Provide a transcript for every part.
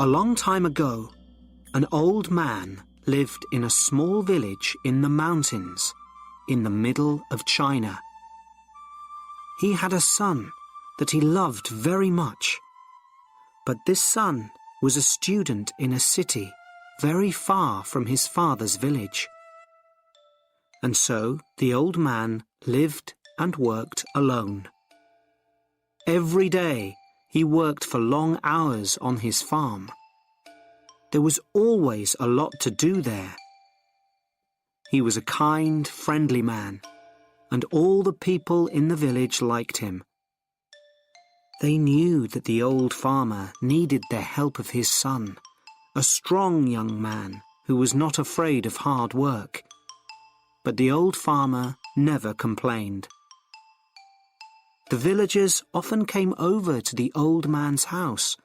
A long time ago, an old man lived in a small village in the mountains in the middle of China. He had a son that he loved very much, but this son was a student in a city very far from his father's village. And so the old man lived and worked alone. Every day he worked for long hours on his farm. There was always a lot to do there. He was a kind, friendly man, and all the people in the village liked him. They knew that the old farmer needed the help of his son, a strong young man who was not afraid of hard work. But the old farmer never complained. The villagers often came over to the old man's house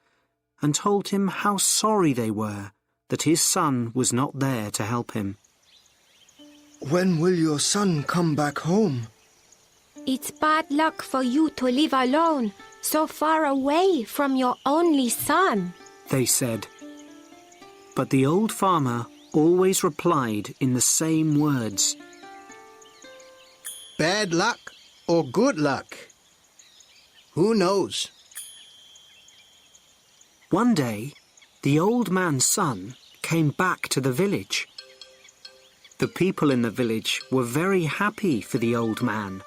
and told him how sorry they were that his son was not there to help him. When will your son come back home? It's bad luck for you to live alone, so far away from your only son, they said. But the old farmer always replied in the same words. Bad luck or good luck? Who knows? One day, the old man's son came back to the village. The people in the village were very happy for the old man,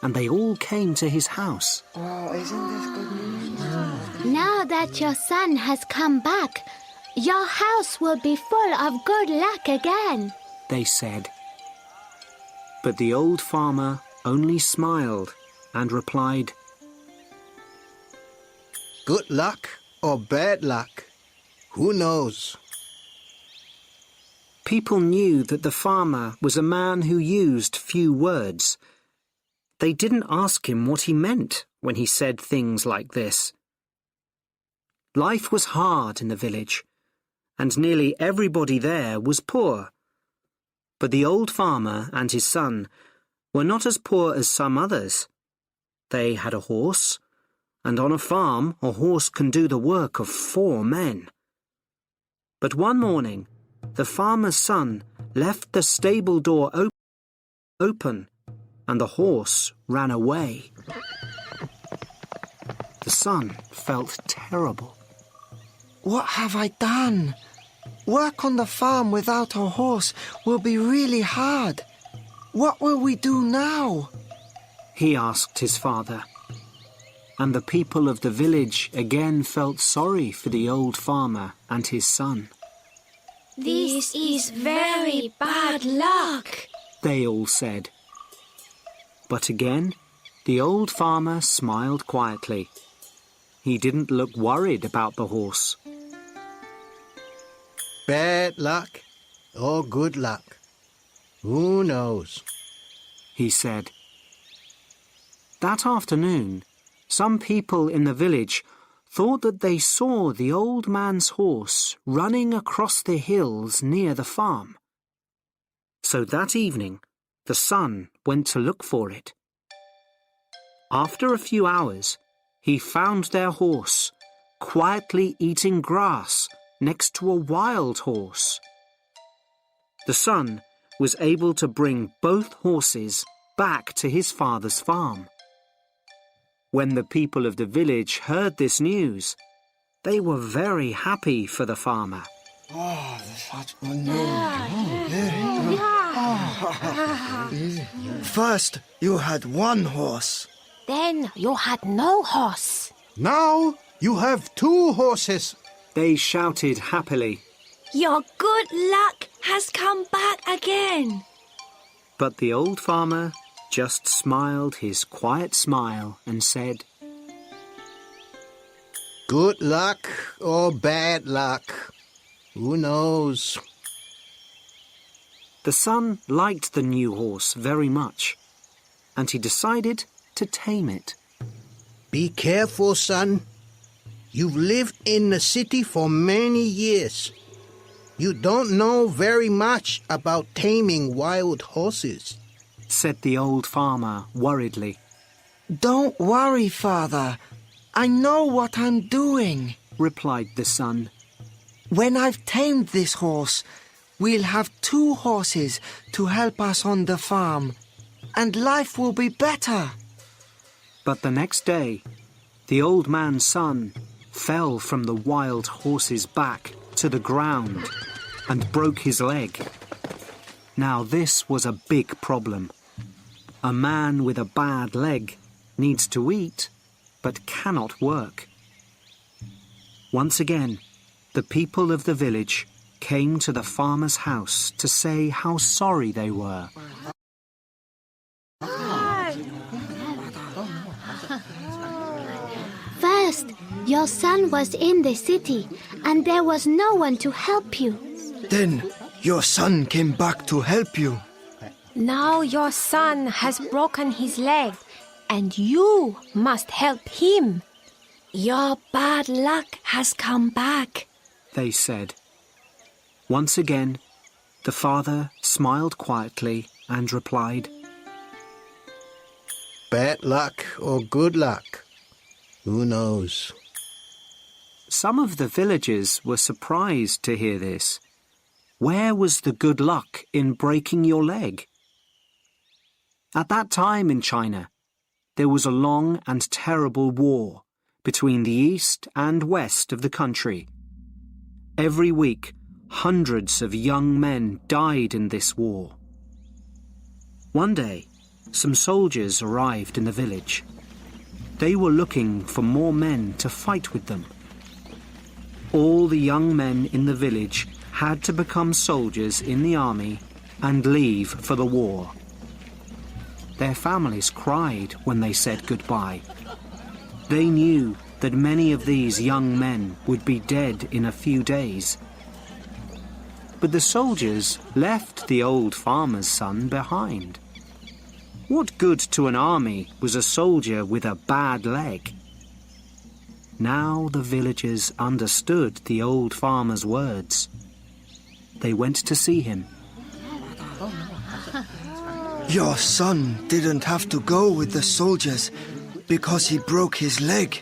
and they all came to his house. Oh, isn't this good news? Now that your son has come back, your house will be full of good luck again, they said. But the old farmer only smiled and replied, Good luck or bad luck? Who knows? People knew that the farmer was a man who used few words. They didn't ask him what he meant when he said things like this. Life was hard in the village, and nearly everybody there was poor. But the old farmer and his son were not as poor as some others. They had a horse, and on a farm a horse can do the work of 4 men. But one morning, the farmer's son left the stable door open, and the horse ran away. The son felt terrible. What have I done? Work on the farm without a horse will be really hard. What will we do now? He asked his father. And the people of the village again felt sorry for the old farmer and his son. This is very bad luck, they all said. But again, the old farmer smiled quietly. He didn't look worried about the horse. Bad luck or good luck? Who knows? He said. That afternoon, some people in the village thought that they saw the old man's horse running across the hills near the farm. So that evening, the son went to look for it. After a few hours, he found their horse quietly eating grass next to a wild horse. The son was able to bring both horses back to his father's farm. When the people of the village heard this news, they were very happy for the farmer. Oh, such good news. First, you had one horse. Then you had no horse. Now you have 2 horses. They shouted happily. Your good luck has come back again. But the old farmer just smiled his quiet smile and said, Good luck or bad luck? Who knows? The son liked the new horse very much, and he decided to tame it. Be careful, son. You've lived in the city for many years. You don't know very much about taming wild horses, said the old farmer worriedly. Don't worry, Father. I know what I'm doing, replied the son. When I've tamed this horse, we'll have 2 horses to help us on the farm, and life will be better. But the next day, the old man's son fell from the wild horse's back to the ground and broke his leg. Now this was a big problem. A man with a bad leg needs to eat, but cannot work. Once again, the people of the village came to the farmer's house to say how sorry they were. First, your son was in the city, and there was no one to help you. Then your son came back to help you. Now your son has broken his leg, and you must help him. Your bad luck has come back, They said. Once again, the father smiled quietly and replied, Bad luck or good luck? Who knows? Some of the villagers were surprised to hear this. Where was the good luck in breaking your leg? At that time in China, there was a long and terrible war between the east and west of the country. Every week, hundreds of young men died in this war. One day, some soldiers arrived in the village. They were looking for more men to fight with them. All the young men in the village had to become soldiers in the army and leave for the war. Their families cried when they said goodbye. They knew that many of these young men would be dead in a few days. But the soldiers left the old farmer's son behind. What good to an army was a soldier with a bad leg? Now the villagers understood the old farmer's words. They went to see him. Your son didn't have to go with the soldiers because he broke his leg.